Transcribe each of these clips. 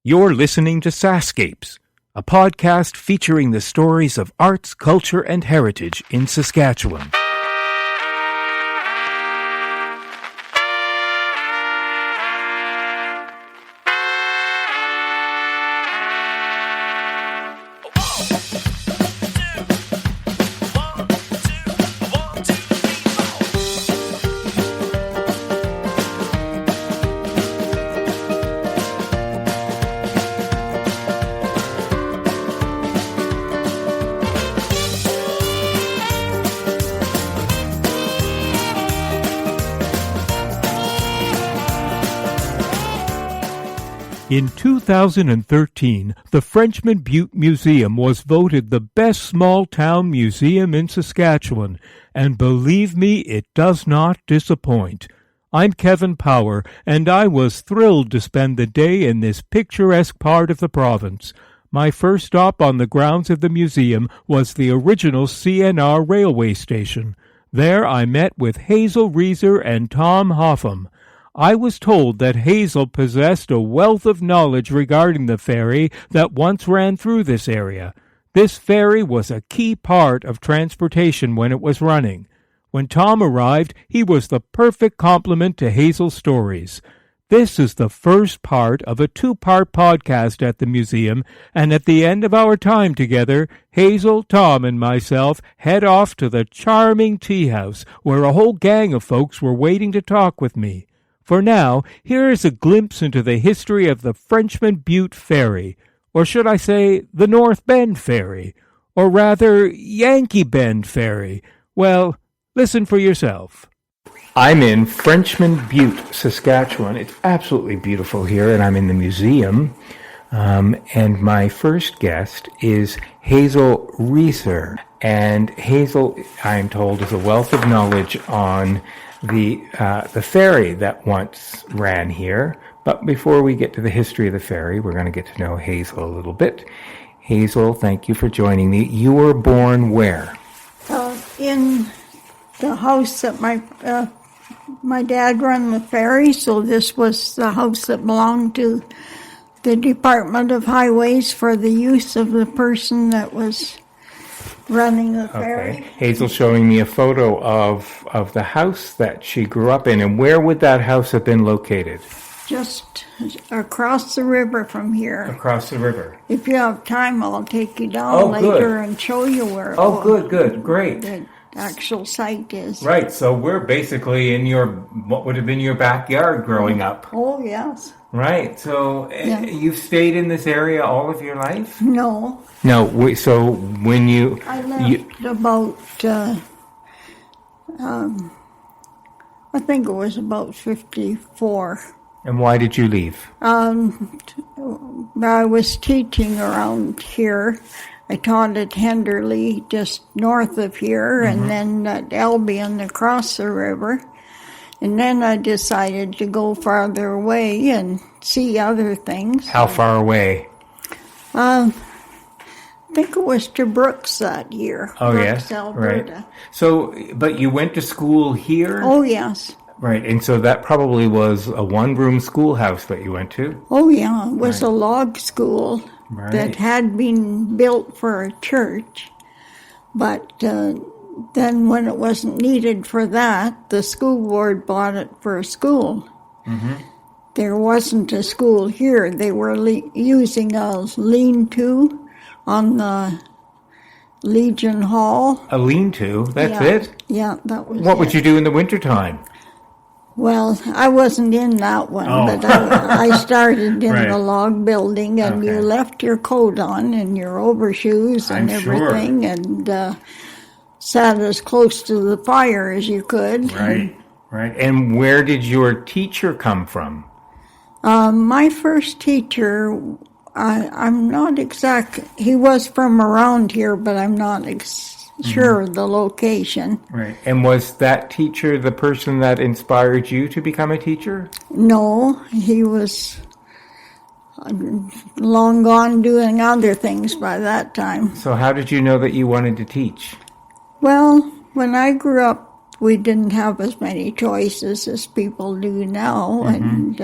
You're listening to SaskScapes, a podcast featuring the stories of arts, culture, and heritage in Saskatchewan. In 2013, the Frenchman Butte Museum was voted the best small-town museum in Saskatchewan, and believe me, it does not disappoint. I'm Kevin Power, and I was thrilled to spend the day in this picturesque part of the province. My first stop on the grounds of the museum was the original CNR railway station. There I met with Hazel, Reiser, and Tom Hougham. I was told that Hazel possessed a wealth of knowledge regarding the ferry that once ran through this area. This ferry was a key part of transportation when it was running. When Tom arrived, he was the perfect complement to Hazel's stories. This is the first part of a two-part podcast at the museum, and at the end of our time together, Hazel, Tom, and myself head off to the charming tea house, where a whole gang of folks were waiting to talk with me. For now, here is a glimpse into the history of the Frenchman Butte Ferry, or should I say the North Bend Ferry, or rather Yankee Bend Ferry. Well, listen for yourself. I'm in Frenchman Butte, Saskatchewan. It's absolutely beautiful here, and I'm in the museum. And my first guest is Hazel Reiser. And Hazel, I'm told, is a wealth of knowledge on the ferry that once ran here. But before we get to the history of the ferry, we're going to get to know Hazel a little bit. Hazel, thank you for joining me. You were born where? In the house that my dad ran the ferry, so this was the house that belonged to the Department of Highways for the use of the person that was running the ferry. Okay. Hazel's showing me a photo of the house that she grew up in. And where would that house have been located? Just across the river from here. Across the river. If you have time, I'll take you down later and show you where good, great. The actual site is. Right, so we're basically in what would have been your backyard growing up. Oh, yes. Right, so you've stayed in this area all of your life? No. No, so when you... I left about, I think it was about 54. And why did you leave? I was teaching around here. I taught at Henderley, just north of here, and then at Albion across the river. And then I decided to go farther away and see other things. How far away? I think it was to Brooks that year. Oh, Brooks, yes, Alberta. Right. So, but you went to school here? Oh, yes. Right, and so that probably was a one-room schoolhouse that you went to? Oh, yeah. It was a log school that had been built for a church. But then when it wasn't needed for that, the school board bought it for a school. Mm-hmm. There wasn't a school here. They were using a lean-to on the Legion Hall. A lean-to? That's it? Yeah, that was What would you do in the wintertime? Well, I wasn't in that one, but I started in the log building, and you left your coat on and your overshoes and everything, and sat as close to the fire as you could. Right. And where did your teacher come from? My first teacher, I'm not exact. He was from around here, but I'm not sure of the location. Right. And was that teacher the person that inspired you to become a teacher? No, he was long gone doing other things by that time. So how did you know that you wanted to teach? Well, when I grew up, we didn't have as many choices as people do now, and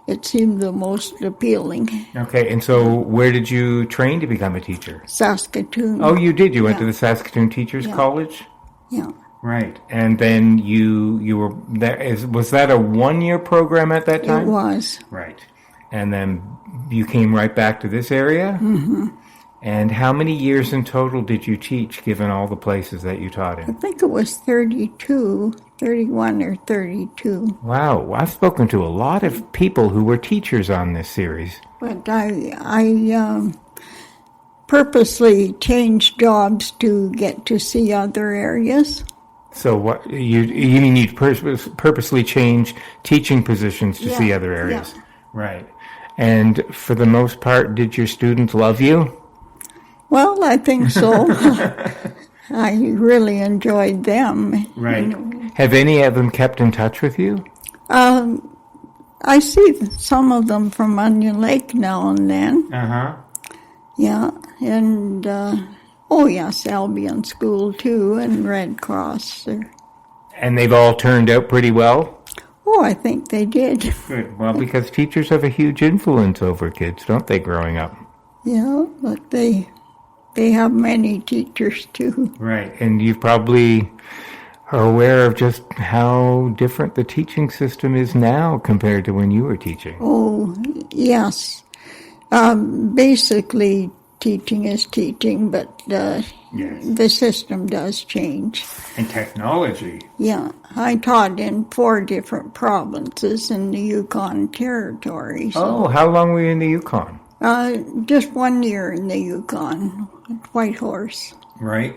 it seemed the most appealing. Okay, and so where did you train to become a teacher? Saskatoon. Oh, you did? You went to the Saskatoon Teachers College? Yeah. Right. And then you were there. Was that a 1-year program at that time? It was. Right. And then you came right back to this area? Mm-hmm. And how many years in total did you teach, given all the places that you taught I in? think it was 31 or 32. Wow. I've spoken to a lot of people who were teachers on this series. But I purposely changed jobs to get to see other areas. So what you mean you purposely change teaching positions to see other areas? Yeah. Right. And for the most part, did your students love you? Well, I think so. I really enjoyed them. Right. Have any of them kept in touch with you? I see some of them from Onion Lake now and then. Uh-huh. Yeah, and, oh yes, Albion School too, and Red Cross. And they've all turned out pretty well? Oh, I think they did. Good. Well, because teachers have a huge influence over kids, don't they, growing up? Yeah, but they have many teachers too. Right. And you probably are aware of just how different the teaching system is now compared to when you were teaching. Oh, yes. Basically, teaching is teaching, but the system does change. And technology. Yeah. I taught in 4 different provinces in the Yukon Territory. So, Oh, how long were you in the Yukon? just 1 year in the Yukon, Whitehorse. Right.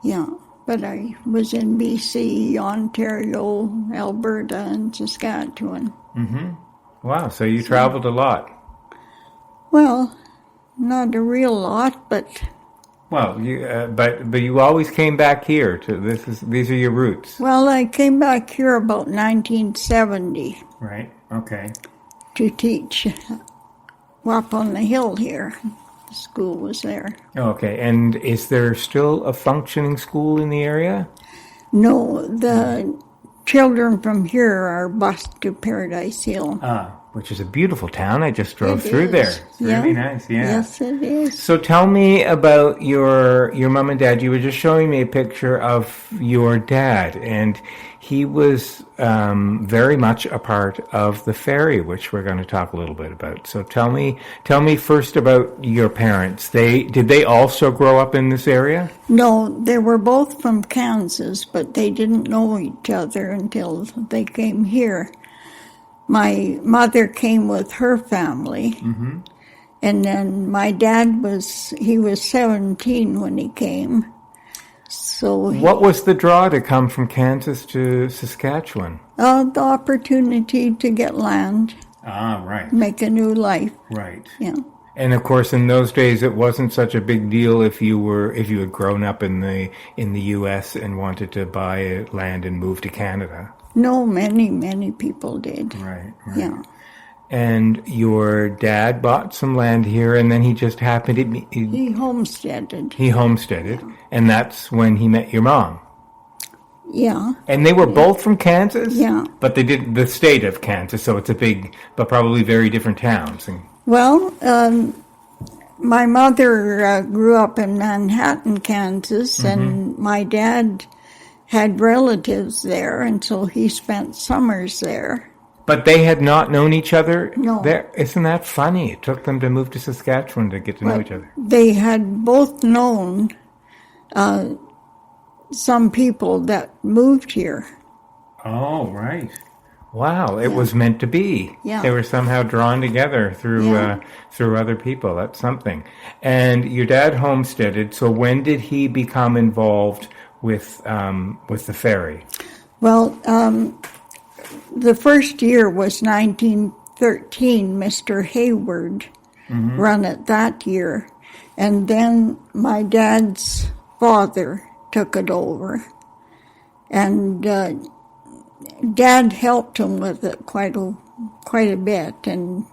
Yeah, but I was in BC, Ontario, Alberta, and Saskatchewan. Mm-hmm. Wow, so you traveled a lot. Well, not a real lot, but... Well, but you always came back here to these are your roots. Well, I came back here about 1970 Right. Okay. to teach up on the hill here. The school was there. Okay. And is there still a functioning school in the area? No, the children from here are bused to Paradise Hill. Which is a beautiful town. I just drove through there. It's really nice, yeah. Yes, it is. So tell me about your mom and dad. You were just showing me a picture of your dad, and he was very much a part of the ferry, which we're going to talk a little bit about. So tell me first about your parents. Did they also grow up in this area? No, they were both from Kansas, but they didn't know each other until they came here. My mother came with her family, and then my dad was 17 when he came. So What was the draw to come from Kansas to Saskatchewan? the opportunity to get land, Right. make a new life. Right. Yeah. And of course, in those days, it wasn't such a big deal if you had grown up in the U.S. and wanted to buy land and move to Canada. No, many people did. Right. Yeah. And your dad bought some land here, and then he just happened to... He homesteaded. He homesteaded, and that's when he met your mom. Yeah. And they were both from Kansas? Yeah. But they did the state of Kansas, so it's a big, but probably very different towns. Well, my mother grew up in Manhattan, Kansas, and my dad had relatives there, and so he spent summers there. But they had not known each other? No. There, isn't that funny? It took them to move to Saskatchewan to get to know each other. They had both known some people that moved here. Oh, right. Wow, it was meant to be. Yeah. They were somehow drawn together through other people. That's something. And your dad homesteaded, so when did he become involved with the ferry? Well, the first year was 1913. Mr. Hayward run it that year. And then my dad's father took it over. And Dad helped him with it quite a bit and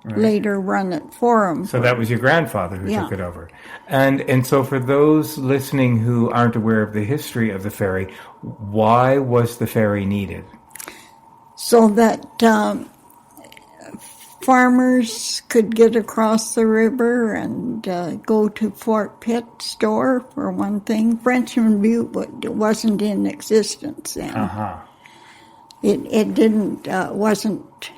later run it for him. So that was your grandfather who took it over. And so for those listening who aren't aware of the history of the ferry, why was the ferry needed? So that farmers could get across the river and go to Fort Pitt store, for one thing. Frenchman Butte wasn't in existence then. It didn't, there wasn't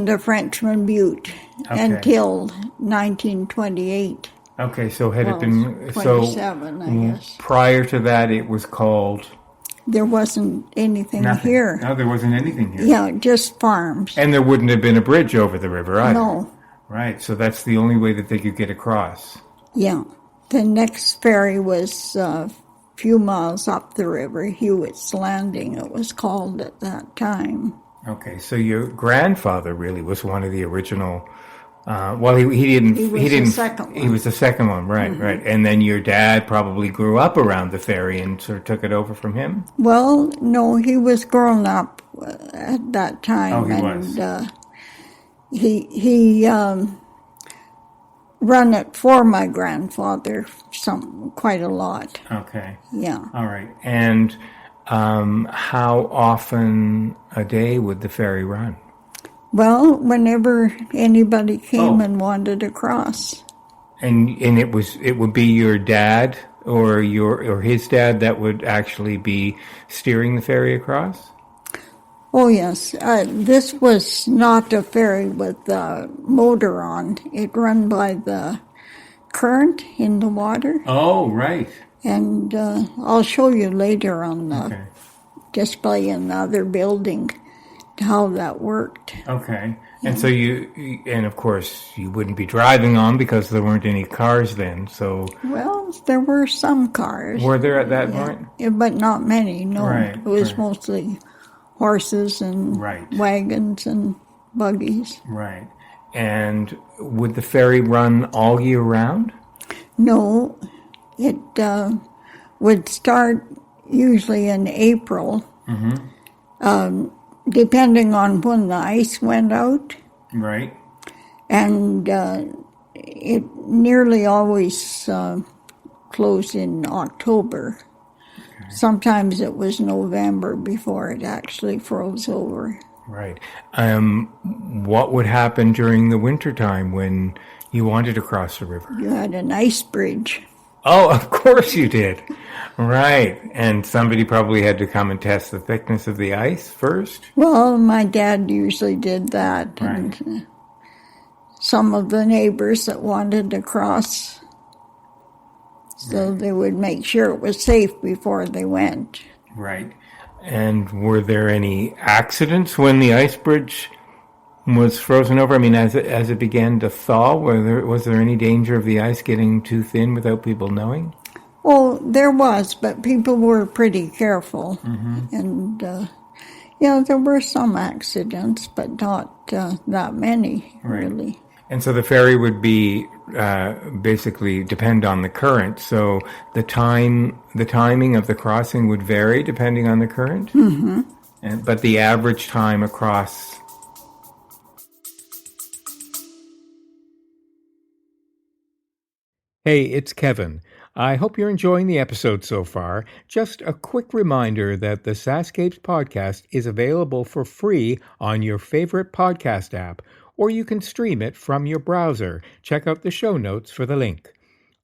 a Frenchman Butte until 1928. Okay, so had it been 27, I guess. Prior to that, it was called. There wasn't anything here. No, there wasn't anything here. Yeah, just farms. And there wouldn't have been a bridge over the river either. No. Right, so that's the only way that they could get across. Yeah. The next ferry was a few miles up the river, Hewitt's Landing, it was called at that time. Okay, so your grandfather really was one of the original. He didn't. He was the second one. He was the second one, right, right. And then your dad probably grew up around the ferry and sort of took it over from him. Well, no, he was grown up at that time. Oh, he was. And he run it for my grandfather quite a lot. Okay. Yeah. All right. And how often a day would the ferry run? Well, whenever anybody came and wanted to cross. And it would be your dad or his dad that would actually be steering the ferry across? Oh yes, this was not a ferry with a motor on. It run by the current in the water. Oh, right. And I'll show you later on the display in the other building how that worked. Okay. And so and of course you wouldn't be driving on because there weren't any cars then, so... Well, there were some cars. Were there at that point? Yeah, but not many, no. Right, it was mostly horses and wagons and buggies. Right. And would the ferry run all year round? No. It would start usually in April. Depending on when the ice went out. Right. And it nearly always closed in October. Okay. Sometimes it was November before it actually froze over. Right. What would happen during the wintertime when you wanted to cross the river? You had an ice bridge. Oh, of course you did. Right. And somebody probably had to come and test the thickness of the ice first? Well, my dad usually did that. Right. And some of the neighbors that wanted to cross, so they would make sure it was safe before they went. Right. And were there any accidents when the ice bridge was frozen over? I mean, as it began to thaw, was there any danger of the ice getting too thin without people knowing? Oh, there was, but people were pretty careful. And, there were some accidents, but not that many, really. And so the ferry would be basically depend on the current. So the timing of the crossing would vary depending on the current? But the average time across... Hey, it's Kevin. I hope you're enjoying the episode so far. Just a quick reminder that the SaskScapes podcast is available for free on your favorite podcast app, or you can stream it from your browser. Check out the show notes for the link.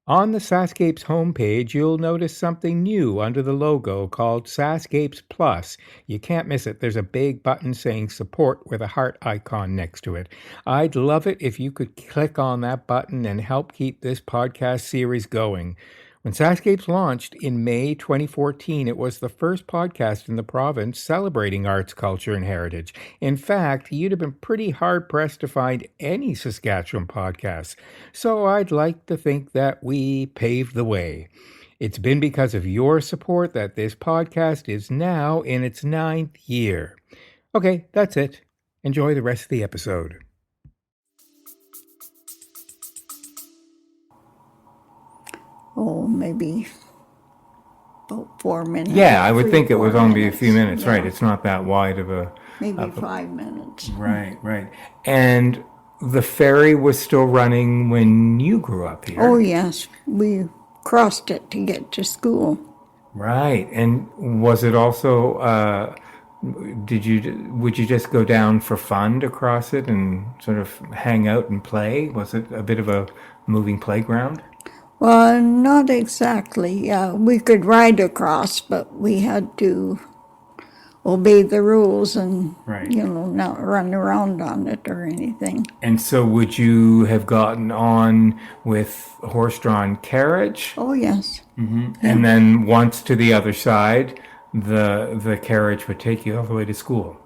On the SaskScapes homepage, you'll notice something new under the logo called SaskScapes Plus. You can't miss it. There's a big button saying support with a heart icon next to it. I'd love it if you could click on that button and help keep this podcast series going. When SaskScapes launched in May 2014, it was the first podcast in the province celebrating arts, culture, and heritage. In fact, you'd have been pretty hard-pressed to find any Saskatchewan podcasts. So I'd like to think that we paved the way. It's been because of your support that this podcast is now in its 9th year. Okay, that's it. Enjoy the rest of the episode. Oh, maybe about 4 minutes. Yeah, I would think it would only be a few minutes, right? It's not that wide of a... Maybe 5 minutes. Right. And the ferry was still running when you grew up here? Oh, yes. We crossed it to get to school. Right. And was it also would you just go down for fun to cross it and sort of hang out and play? Was it a bit of a moving playground? Well, not exactly. We could ride across, but we had to obey the rules and, Right. not run around on it or anything. And so would you have gotten on with a horse-drawn carriage? Oh, yes. And then once to the other side, the carriage would take you all the way to school?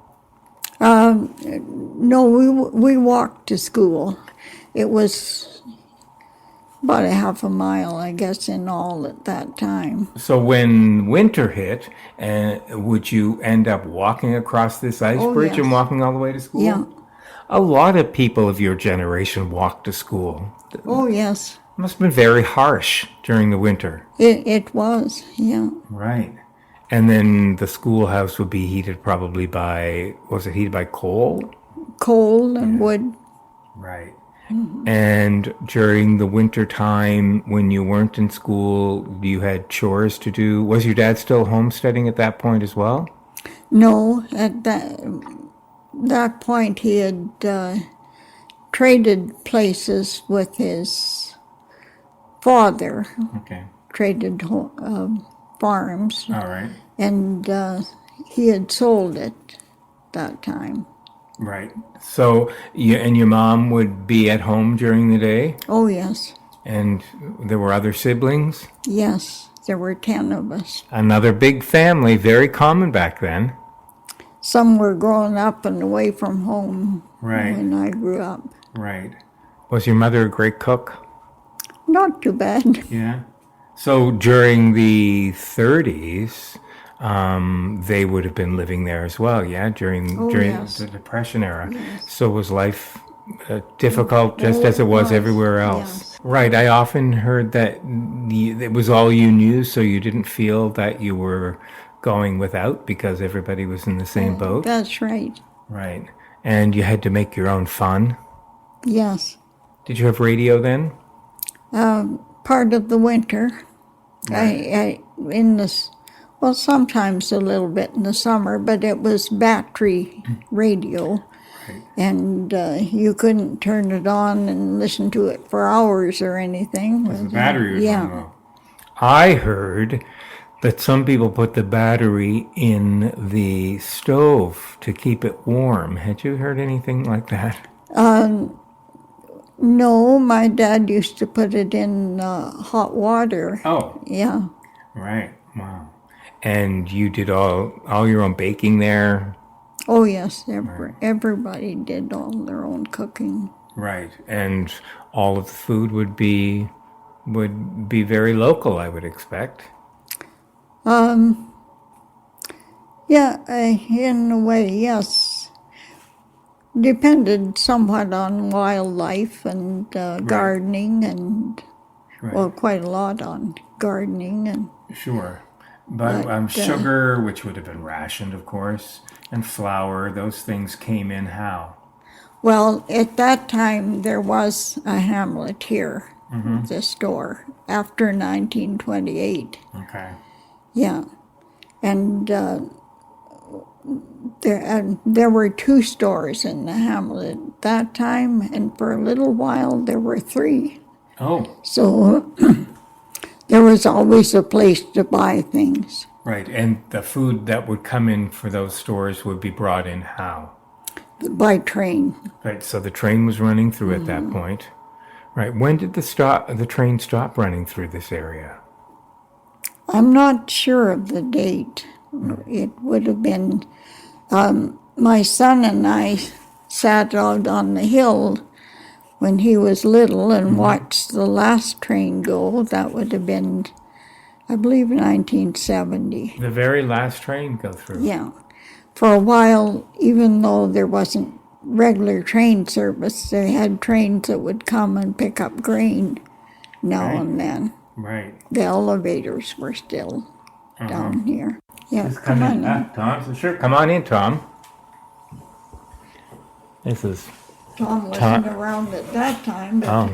No, we walked to school. It was about a half a mile, I guess, in all at that time. So when winter hit, would you end up walking across this ice bridge yes. and walking all the way to school? Yeah. A lot of people of your generation walked to school. Oh, yes. It must have been very harsh during the winter. It was, yeah. Right. And then the schoolhouse would be heated probably by, was it heated by coal? Coal and wood. Right. And during the winter time, when you weren't in school, you had chores to do. Was your dad still homesteading at that point as well? No, at that point he had traded places with his father, Okay. traded farms, All right. and he had sold it that time. Right. So you and your mom would be at home during the day, Oh, yes. and there were other siblings. Yes, there were 10 of us. Another big family, very common back then. Some were growing up and away from home Right. when I grew up. Right. Was your mother a great cook? Not too bad. Yeah. So during the 30s, they would have been living there as well, yeah, during yes. the Depression era. Yes. So was life difficult just as it was everywhere else? Yes. Right. I often heard that it was all you knew, so you didn't feel that you were going without because everybody was in the same boat. That's right. Right. And you had to make your own fun. Yes. Did you have radio then? Part of the winter. Right. Sometimes a little bit in the summer, but it was battery radio. Right. And you couldn't turn it on and listen to it for hours or anything. The battery was yeah. on low. I heard that some people put the battery in the stove to keep it warm. Had you heard anything like that? No, my dad used to put it in hot water. Oh. Yeah. Right. Wow. And you did all your own baking there? Oh, yes. Everybody did all their own cooking. Right. And all of the food would be very local, I would expect. Yeah, in a way, yes. Depended somewhat on wildlife and gardening and, Right. quite a lot on gardening. And Sure. But sugar, which would have been rationed, of course, and flour, those things came in how? well, at that time, there was a hamlet here, the store, after 1928. Okay. Yeah. And there were 2 stores in the hamlet at that time, and for a little while there were 3. Oh, So there was always a place to buy things. right. And the food that would come in for those stores would be brought in how? By train. Right. So the train was running through at that point. Right. When did the train stop running through this area? I'm not sure of the date. It would have been, my son and I sat out on the hill when he was little and watched the last train go. That would have been, I believe, 1970. The very last train go through. Yeah. For a while, even though there wasn't regular train service, they had trains that would come and pick up grain now and then. Right. The elevators were still down here. Yeah, Just come on in. Tom. Sure. Come on in, Tom. This is Tom wasn't around at that time, but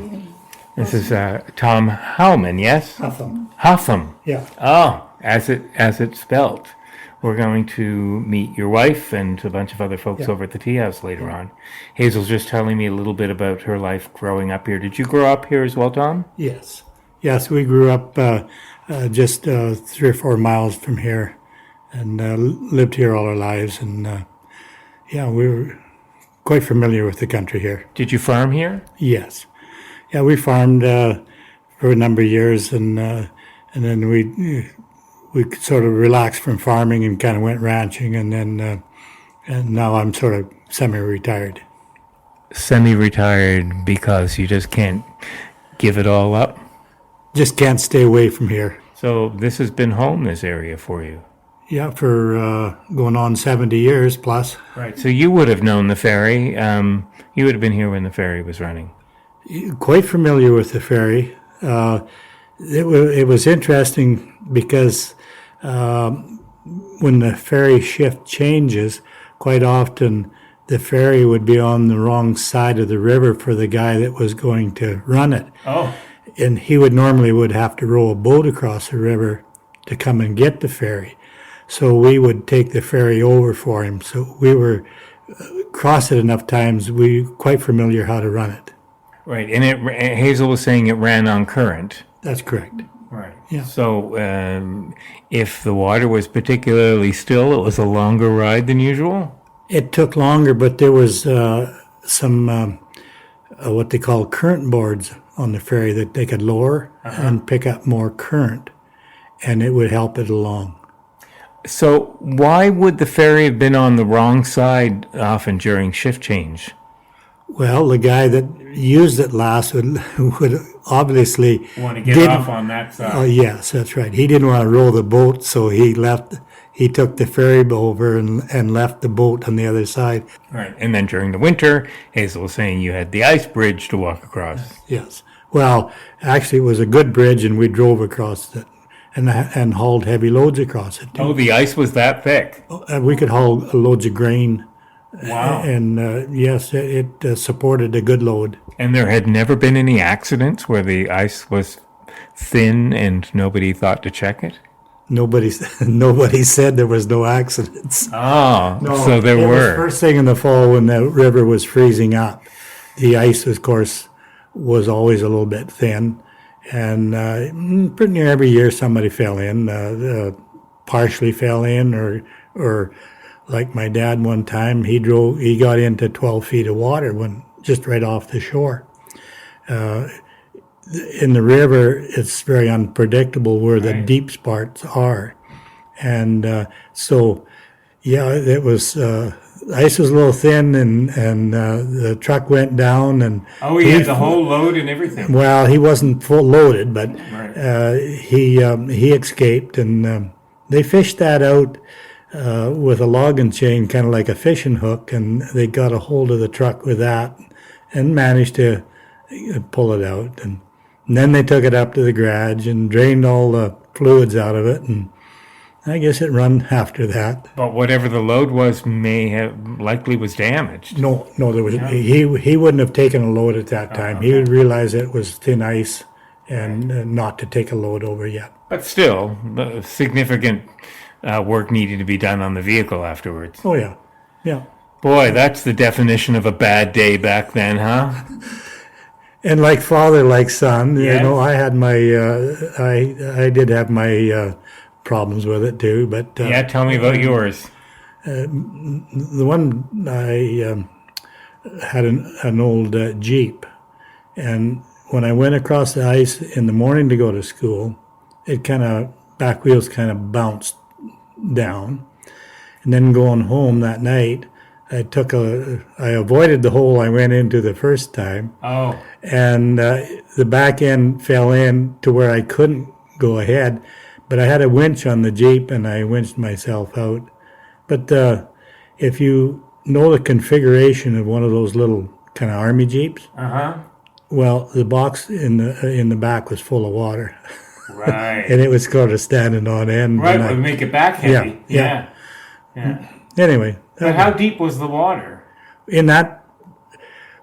Tom Hougham, yes? Hougham. Hougham. Yeah. Oh, as it's spelt. we're going to meet your wife and a bunch of other folks over at the tea house later on. Hazel's just telling me a little bit about her life growing up here. Did you grow up here as well, Tom? Yes. Yes, we grew up just 3 or 4 miles from here and lived here all our lives. And we were quite familiar with the country here. Did you farm here? Yes. Yeah, we farmed for a number of years, and then we sort of relaxed from farming and kind of went ranching, and then and now I'm sort of semi-retired. Semi-retired because you just can't give it all up? Just can't stay away from here. So this has been home, this area for you? Yeah, for going on 70 years plus. Right, so you would have known the ferry. You would have been here when the ferry was running. Quite familiar with the ferry. It was interesting because when the ferry shift changes, quite often the ferry would be on the wrong side of the river for the guy that was going to run it. Oh. And he would have to row a boat across the river to come and get the ferry. So we would take the ferry over for him. So we were crossed it enough times, we were quite familiar how to run it. Right, and Hazel was saying it ran on current. That's correct. Right. Yeah. So if the water was particularly still, it was a longer ride than usual? It took longer, but there was some what they call current boards on the ferry that they could lower and pick up more current, and it would help it along. So why would the ferry have been on the wrong side often during shift change? Well, the guy that used it last would obviously Want to get off on that side. Oh, yes, that's right. He didn't want to row the boat, so he took the ferry over and left the boat on the other side. Right, and then during the winter, Hazel was saying you had the ice bridge to walk across. Yes. Well, actually, it was a good bridge, and we drove across it and hauled heavy loads across it, too. Oh, the ice was that thick? We could haul loads of grain. Wow. And yes, it supported a good load. And there had never been any accidents where the ice was thin and nobody thought to check it? Nobody said there was no accidents. Oh, No, so there it were. was first thing in the fall when the river was freezing up. The ice, of course, was always a little bit thin. And pretty near every year somebody fell in, partially fell in, or like my dad one time, he got into 12 feet of water just right off the shore. In the river, it's very unpredictable where the deep spots are. And so, yeah, it was, ice was a little thin and the truck went down and... Oh, he had the whole load and everything. Well, he wasn't full loaded, but Right. he escaped, and they fished that out with a logging chain, kind of like a fishing hook, and they got a hold of the truck with that and managed to pull it out. And then they took it up to the garage and drained all the fluids out of it, and I guess it run after that. But whatever the load was likely was damaged. No, there was he wouldn't have taken a load at that time. Okay. He would realize it was thin ice and not to take a load over yet. But still, significant work needed to be done on the vehicle afterwards. Oh yeah, yeah. Boy, that's the definition of a bad day back then, huh? And like father, like son, Yes. you know, I had my I did have my problems with it too. But Yeah, tell me about yours. the one I had an old Jeep, and when I went across the ice in the morning to go to school, it back wheels kind of bounced down, and then going home that night, I avoided the hole I went into the first time, Oh, and the back end fell in to where I couldn't go ahead, but I had a winch on the Jeep and I winched myself out. But if you know the configuration of one of those little kind of army Jeeps, well, the box in the back was full of water. right. And it was sort of standing on end. Right, and would make it back heavy. Yeah. Yeah. Anyway. But how deep was the water?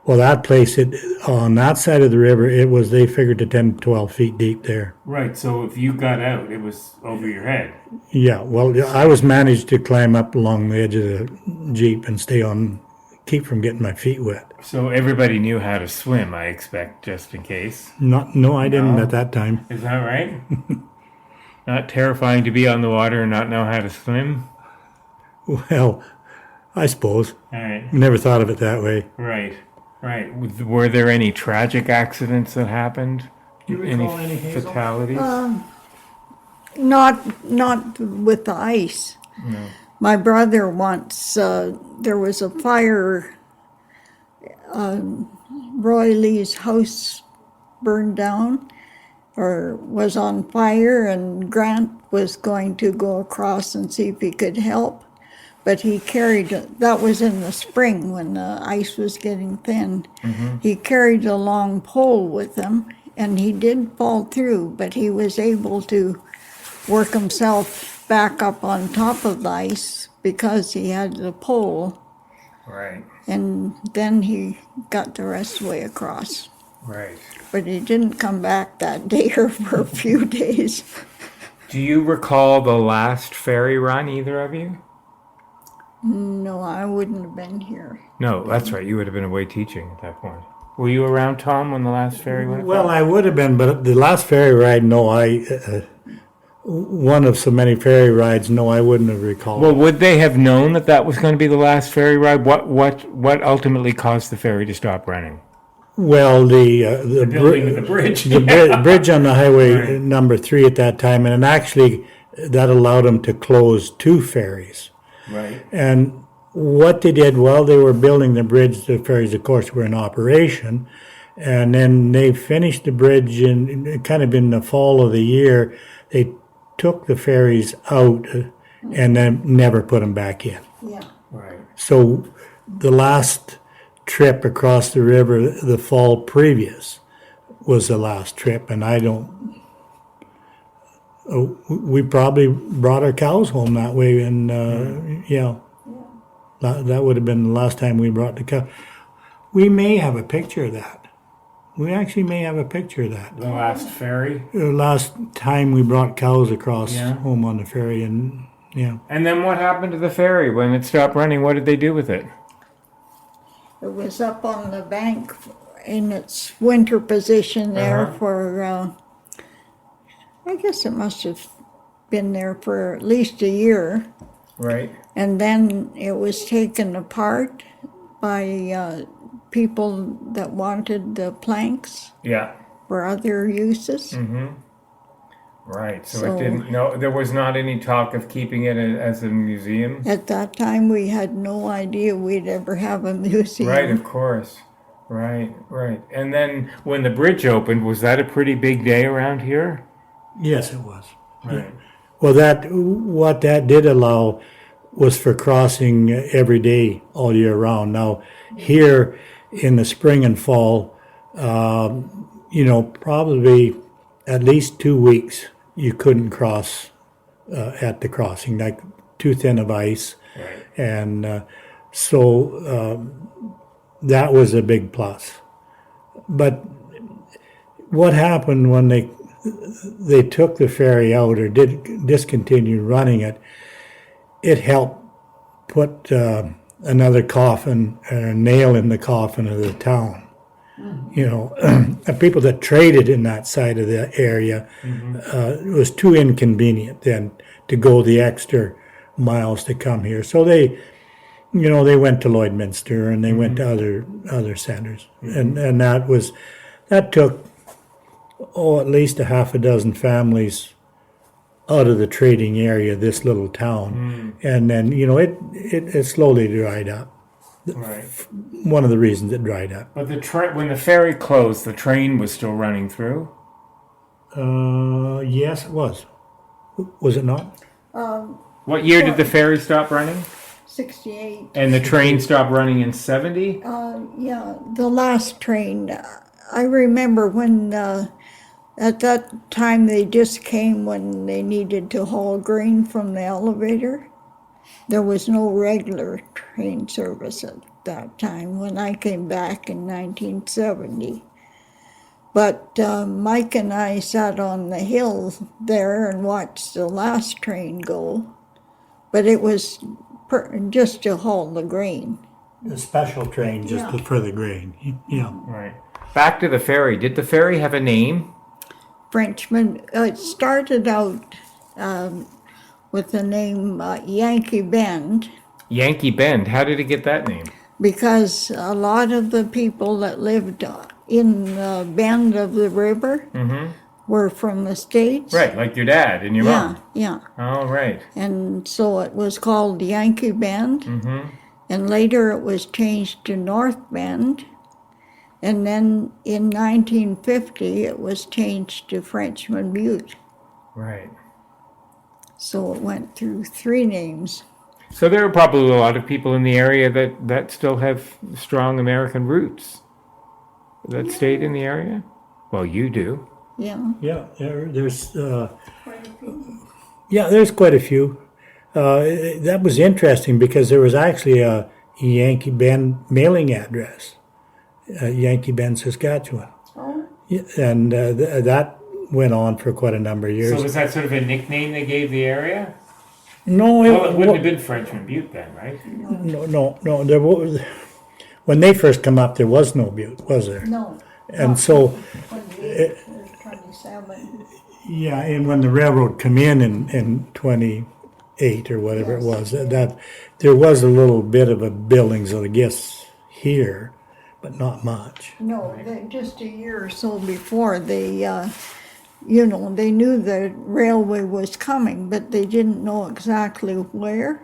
Well, that place, on that side of the river, they figured to 10, 12 feet deep there. Right, so if you got out, it was over your head. Yeah, well, I was managed to climb up along the edge of the Jeep and keep from getting my feet wet. So everybody knew how to swim, I expect, just in case. No, I didn't at that time. Is that right? Not terrifying to be on the water and not know how to swim? Well, I suppose. All right. Never thought of it that way. Right. Were there any tragic accidents that happened? Do you recall any, Hazel? Fatalities? Not with the ice. No. My brother once, there was a fire, Roy Lee's house burned down or was on fire, and Grant was going to go across and see if he could help. But that was in the spring when the ice was getting thin. Mm-hmm. He carried a long pole with him, and he did fall through, but he was able to work himself back up on top of the ice because he had the pole. Right. And then he got the rest of the way across. Right. But he didn't come back that day or for a few days. Do you recall the last ferry run, either of you? No, I wouldn't have been here. No, that's right. You would have been away teaching at that point. Were you around, Tom, when the last ferry went? Well, I would have been, but the last ferry ride, no, one of so many ferry rides, no, I wouldn't have recalled. Well, would they have known that was going to be the last ferry ride? What ultimately caused the ferry to stop running? Well, the building of the bridge. The bridge on the highway number 3 at that time, and actually that allowed them to close 2 ferries. Right. And what they did while they were building the bridge, the ferries, of course, were in operation. And then they finished the bridge kind of in the fall of the year. They took the ferries out and then never put them back in. Yeah. Right. So the last trip across the river, the fall previous, was the last trip. And we probably brought our cows home that way, and that would have been the last time we brought the cow. We may have a picture of that. We actually may have a picture of that. The last ferry? The last time we brought cows across home on the ferry, and yeah. And then what happened to the ferry when it stopped running? What did they do with it? It was up on the bank in its winter position there for... I guess it must have been there for at least a year. Right. And then it was taken apart by people that wanted the planks for other uses. Mm-hmm. Right. So it didn't. No, there was not any talk of keeping it as a museum. At that time, we had no idea we'd ever have a museum. Right. Of course. Right. And then when the bridge opened, was that a pretty big day around here? Yes, it was. Right. Well, what that did allow was for crossing every day all year round. Now, here in the spring and fall, probably at least 2 weeks you couldn't cross at the crossing, like too thin of ice. Right. And so that was a big plus. But what happened when they took the ferry out or discontinued running it, it helped put another coffin, a nail in the coffin of the town. People that traded in that side of the area, it was too inconvenient then to go the extra miles to come here. So they went to Lloydminster and they went to other centers, and that took at least a half a dozen families out of the trading area, this little town. And then, it slowly dried up. Right. One of the reasons it dried up. But when the ferry closed, the train was still running through? Yes, it was. Was it not? What year did the ferry stop running? 68. And the train stopped running in 70? The last train. I remember when... at that time, they just came when they needed to haul grain from the elevator. There was no regular train service at that time when I came back in 1970. But Mike and I sat on the hill there and watched the last train go. But it was just to haul the grain. A special train just for the grain. Yeah. Right. Back to the ferry. Did the ferry have a name? Frenchman. It started out with the name Yankee Bend. Yankee Bend. How did it get that name? Because a lot of the people that lived in the bend of the river were from the States. Right, like your dad and your mom. Yeah. Oh, right. And so it was called Yankee Bend. And later it was changed to North Bend. And then in 1950 it was changed to Frenchman Butte. Right. So it went through 3 names. So there are probably a lot of people in the area that still have strong American roots that stayed in the area? Well, you do. Yeah. Yeah, there's there's quite a few. That was interesting because there was actually a Yankee Bend mailing address, Yankee Bend, Saskatchewan. Oh. Yeah, and that went on for quite a number of years. So was that sort of a nickname they gave the area? No, Well, it wouldn't have been Frenchman Butte then, right? No. There was, when they first come up, there was no Butte, was there? No. And so, 27. yeah, and when the railroad come in 28 or whatever it was, that there was a little bit of a buildings, I guess, here, but not much. No, just a year or so before, they knew the railway was coming, but they didn't know exactly where.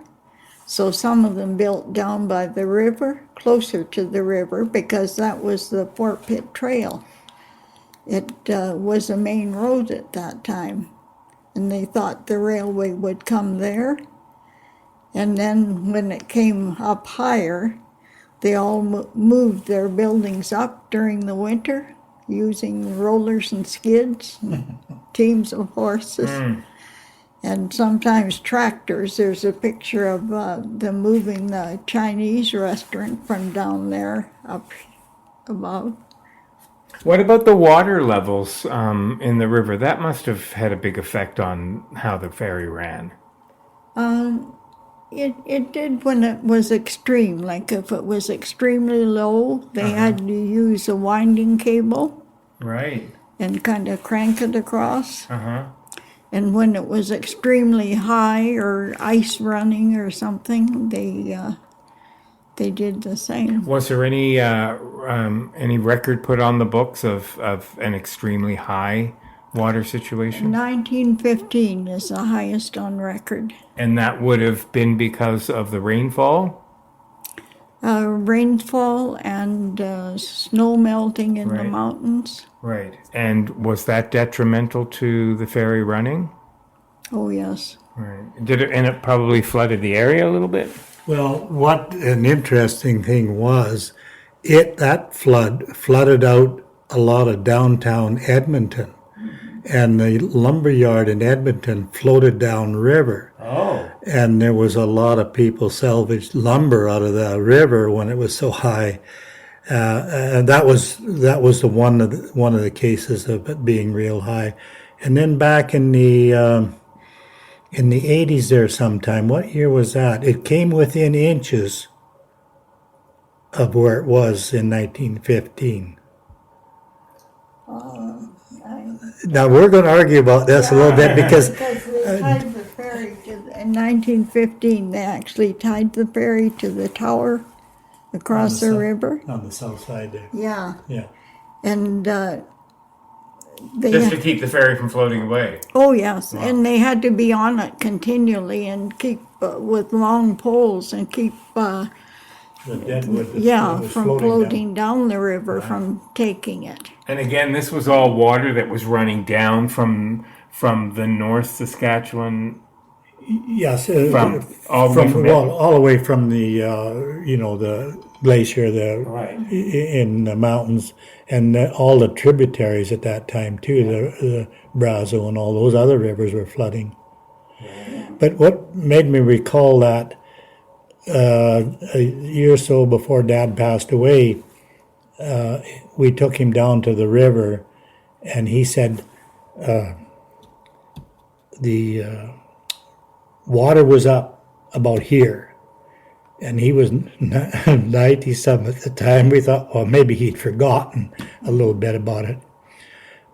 So some of them built down by the river, closer to the river, because that was the Fort Pitt Trail. It was a main road at that time, and they thought the railway would come there. And then when it came up higher, they all moved their buildings up during the winter using rollers and skids, and teams of horses. And sometimes tractors. There's a picture of them moving the Chinese restaurant from down there up above. What about the water levels in the river? That must have had a big effect on how the ferry ran. It did when it was extreme. Like if it was extremely low, they had to use a winding cable. Right. And kind of crank it across. And when it was extremely high or ice running or something, they did the same. Was there any record put on the books of an extremely high water situation? 1915 is the highest on record. And that would have been because of the rainfall? Rainfall and snow melting in the mountains. Right. And was that detrimental to the ferry running? Oh, yes. Right. Did it, and it probably flooded the area a little bit? Well, what an interesting thing was, that flooded out a lot of downtown Edmonton. And the lumberyard in Edmonton floated downriver. Oh. And there was a lot of people salvaged lumber out of the river when it was so high. And that was the one of the cases of it being real high. And then back in the 80s there sometime, what year was that? It came within inches of where it was in 1915. Now we're going to argue about this a little bit because they tied the ferry in 1915. They actually tied the ferry to the tower across the river. On the south side there. Yeah. Yeah. And Just to keep the ferry from floating away. Oh, yes. Wow. And they had to be on it continually and keep with long poles and keep the deadwood from floating down the river, from taking it. And again, this was all water that was running down from the North Saskatchewan. Yes, all the way from the the glacier in the mountains, and all the tributaries at that time too. The Brazo and all those other rivers were flooding. Yeah. But what made me recall that a year or so before Dad passed away, we took him down to the river, and he said the water was up about here, and he was 97 at the time. We thought, well, maybe he'd forgotten a little bit about it.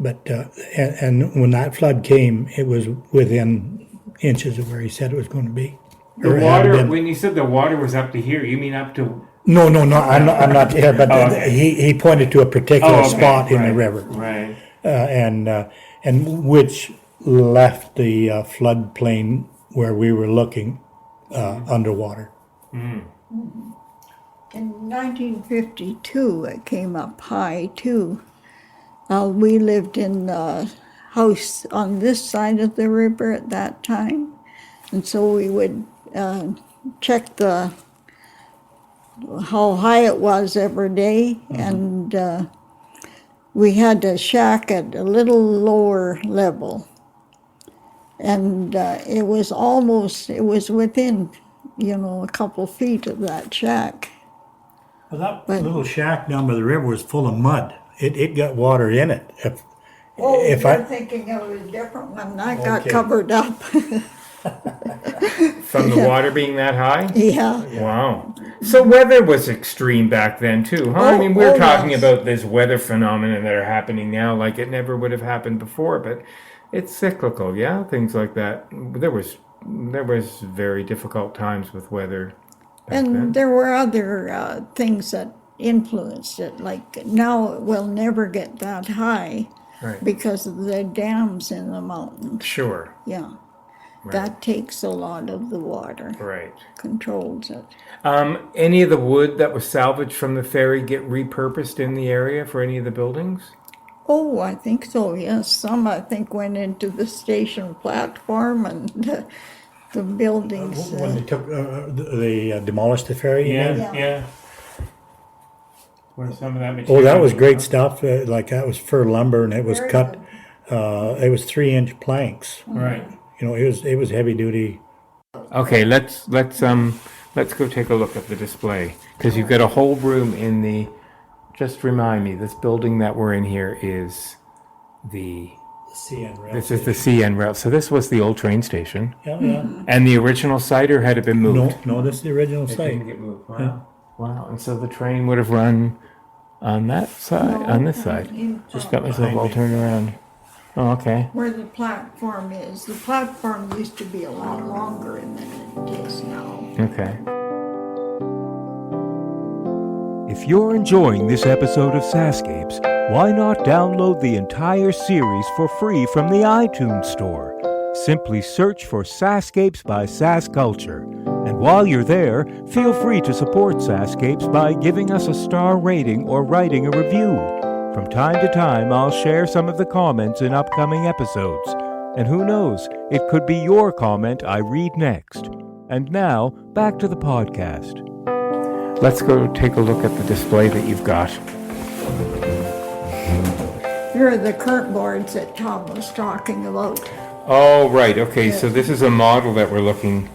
But and when that flood came, it was within inches of where he said it was going to be. The water, when you said the water was up to here, you mean up to... No, I'm not there, but he pointed to a particular spot in the river. Right. And which left the floodplain where we were looking underwater. In 1952, it came up high too. We lived in the house on this side of the river at that time, and so we would check how high it was every day, and we had a shack at a little lower level, and it was within, a couple feet of that shack. Well, that little shack down by the river was full of mud. It got water in it. You're thinking of a different one. That got covered up. From the water being that high? Yeah. Wow. So weather was extreme back then too, huh? I mean, we're talking about this weather phenomenon that are happening now like it never would have happened before, but it's cyclical, yeah? Things like that. There was very difficult times with weather back then. There were other things that influenced it, like now it will never get that high because of the dams in the mountains. Sure. Yeah. Right. That takes a lot of the water. Right. Controls it. Any of the wood that was salvaged from the ferry get repurposed in the area for any of the buildings? Oh, I think so, yes. Some, I think, went into the station platform and the buildings. When they took, they demolished the ferry? Yeah. Where some of that material... Oh, that was great stuff. Like that was fir lumber, and it was cut. It was 3-inch planks. Right. It was heavy duty. Okay, let's go take a look at the display, because you've got a whole room in the... Just remind me, this building that we're in here is the CN rail. This is the CN rail. So this was the old train station. Yeah. And the original site, or had it been moved? No, this is the original It site. didn't get moved. Wow. Yeah. Wow. And so the train would have run on that side, on this side. Just got myself all turned around. Oh, okay. Where the platform is. The platform used to be a lot longer than it is now. Okay. If you're enjoying this episode of SaskScapes, why not download the entire series for free from the iTunes Store? Simply search for SaskScapes by SaskCulture. And while you're there, feel free to support SaskScapes by giving us a star rating or writing a review. From time to time, I'll share some of the comments in upcoming episodes. And who knows, it could be your comment I read next. And now, back to the podcast. Let's go take a look at the display that you've got. Here are the current boards that Tom was talking about. Oh, right. Okay, so this is a model that we're looking.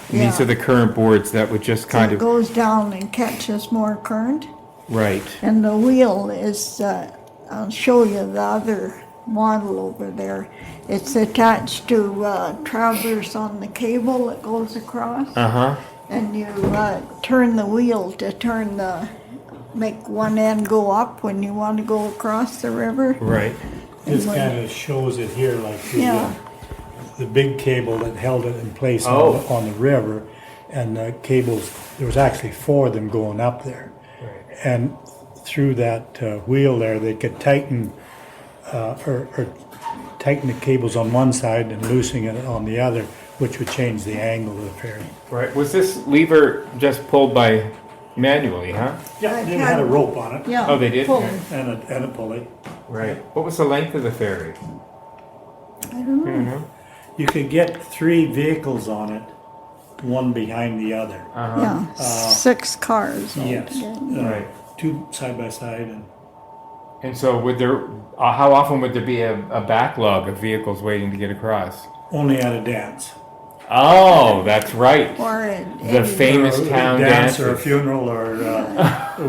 Yeah. These are the current boards that would just kind It of... goes down and catches more current. Right. And the wheel is, I'll show you the other model over there. It's attached to traverse on the cable that goes across. Uh-huh. And you turn the wheel to make one end go up when you want to go across the river. Right. This kind of shows it here, like the big cable that held it in place on the river, and the cables. There was actually 4 of them going up there, and through that wheel there, they could tighten or tighten the cables on one side and loosen it on the other, which would change the angle of the ferry. Right. Was this lever just pulled by manually, huh? Yeah, they had a rope on it. Yeah. Oh, they did? Pull. And a pulley. Right. What was the length of the ferry? I don't know. Mm-hmm. You could get 3 vehicles on it, one behind the other. Uh-huh. Yeah, 6 cars. Yes. altogether. Right. 2 side by side. And so would there, how often would there be a backlog of vehicles waiting to get across? Only at a dance. Oh, that's right. Or The famous town dance or a dances. funeral or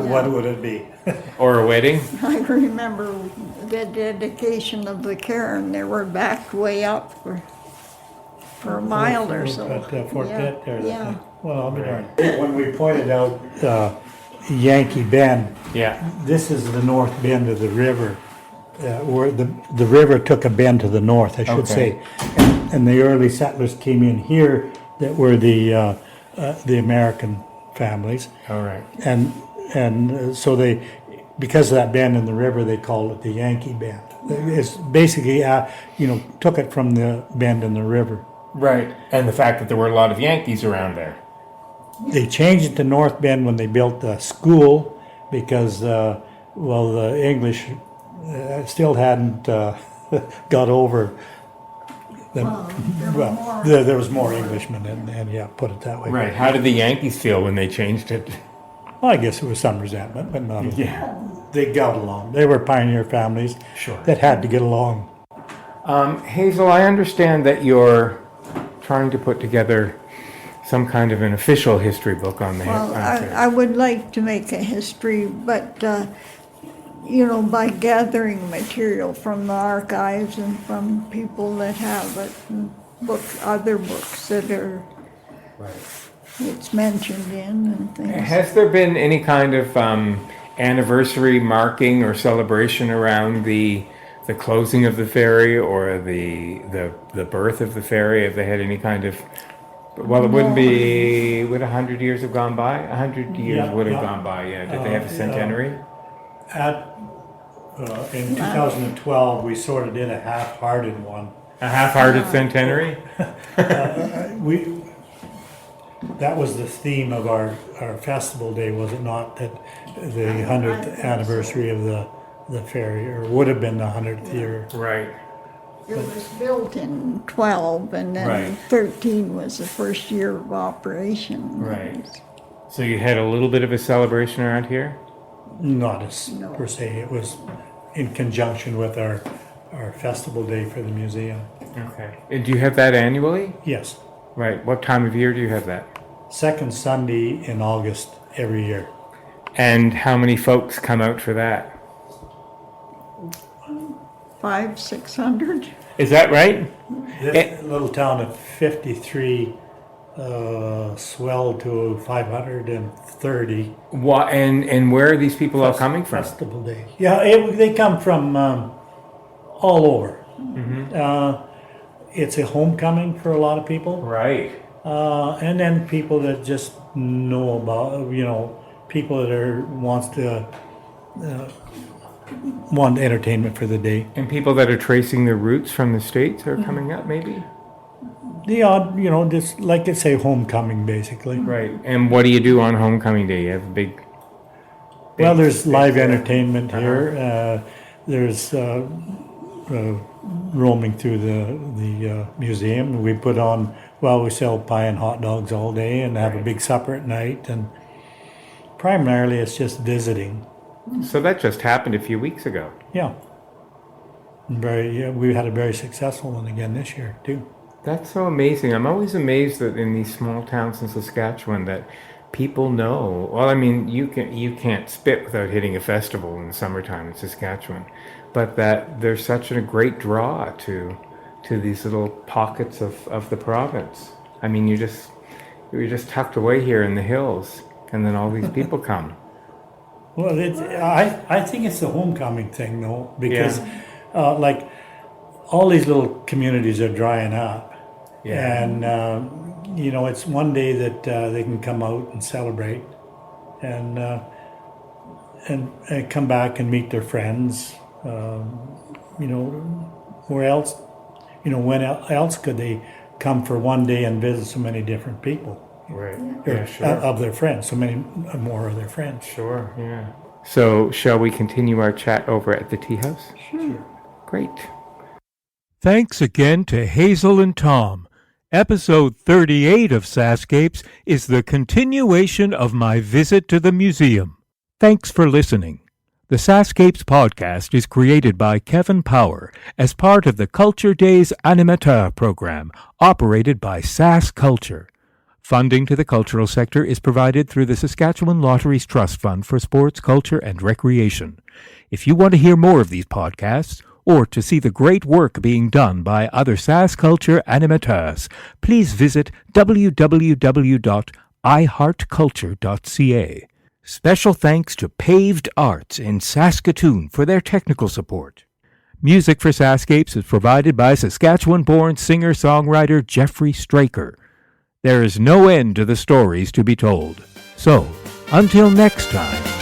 what would it be? Or a wedding. I remember the dedication of the cairn. They were backed way up for a mile or so. At Fort Pitt there. Yeah. Well, I'll be darned. When we pointed out Yankee Bend, Yeah. this is the north bend of the river, where the river took a bend to the north, I should Okay. say. And the early settlers came in here that were the American families. All right. And so they, because of that bend in the river, they called it the Yankee Bend. It's basically, took it from the bend in the river. Right. And the fact that there were a lot of Yankees around there. They changed it to North Bend when they built the school because, the English still hadn't got over. There was more Englishmen, and yeah, put it that way. Right. How did the Yankees feel when they changed it? Well, I guess it was some resentment, but not. Yeah. They got along. They were pioneer families Sure. that had to get along. Hazel, I understand that you're trying to put together some kind of an official history book on the Well, on I would like to make a history, but, by gathering material from the archives and from people that have it, and other books that are, it's mentioned in and things. Has there been any kind of anniversary marking or celebration around the closing of the ferry or the birth of the ferry? Have they had any kind of? Well, it wouldn't be. Would 100 years have gone by? 100 years would have gone by. Yeah. Did they have a centenary? In 2012, we sort of did a half-hearted one. A half-hearted centenary? That was the theme of our festival day, was it not? That the 100th anniversary of the ferry, or would have been the 100th year. Right. It was built in 12, and then Right. 13 was the first year of operation. Right. So you had a little bit of a celebration around here? Not as per se. It was in conjunction with our festival day for the museum. Okay. And do you have that annually? Yes, Right. What time of year do you have that? second Sunday in August every year. And how many folks come out for that? 500-600. Is that right? This little town of 53 swelled to 530. What, and where are these people all coming from? Festival day. Yeah, they come from all over. It's a homecoming for a lot of people. Right. And then people that just know about, people that want entertainment for the day. And people that are tracing their roots from the States are coming up, maybe? The odd, just like they say, homecoming, basically. Right. And what do you do on homecoming day? You have a big Well, there's live entertainment here. There's roaming through the museum. We put on, we sell pie and hot dogs all day and have a big supper at night. And primarily it's just visiting. So that just happened a few weeks ago. Yeah. We had a very successful one again this year, too. That's so amazing. I'm always amazed that in these small towns in Saskatchewan that people know. Well, I mean, you can't spit without hitting a festival in the summertime in Saskatchewan, but that there's such a great draw to these little pockets of the province. I mean, you're just tucked away here in the hills, and then all these people come. Well, I think it's the homecoming thing, though, because like all these little communities are drying up. Yeah. And, it's one day that they can come out and celebrate and come back and meet their friends. Where else, when else could they come for one day and visit so many different people? Right. Or, of their friends, so many more of their friends. Sure, yeah. So, shall we continue our chat over at the tea house? Sure. Great. Thanks again to Hazel and Tom. Episode 38 of SaskScapes is the continuation of my visit to the museum. Thanks for listening. The SaskScapes podcast is created by Kevin Power as part of the Culture Days Animateur program operated by Sask Culture. Funding to the cultural sector is provided through the Saskatchewan Lotteries Trust Fund for Sports, Culture and Recreation. If you want to hear more of these podcasts, or to see the great work being done by other Sask Culture animateurs, please visit www.iheartculture.ca. Special thanks to Paved Arts in Saskatoon for their technical support. Music for SaskScapes is provided by Saskatchewan-born singer-songwriter Jeffrey Straker. There is no end to the stories to be told. So, until next time,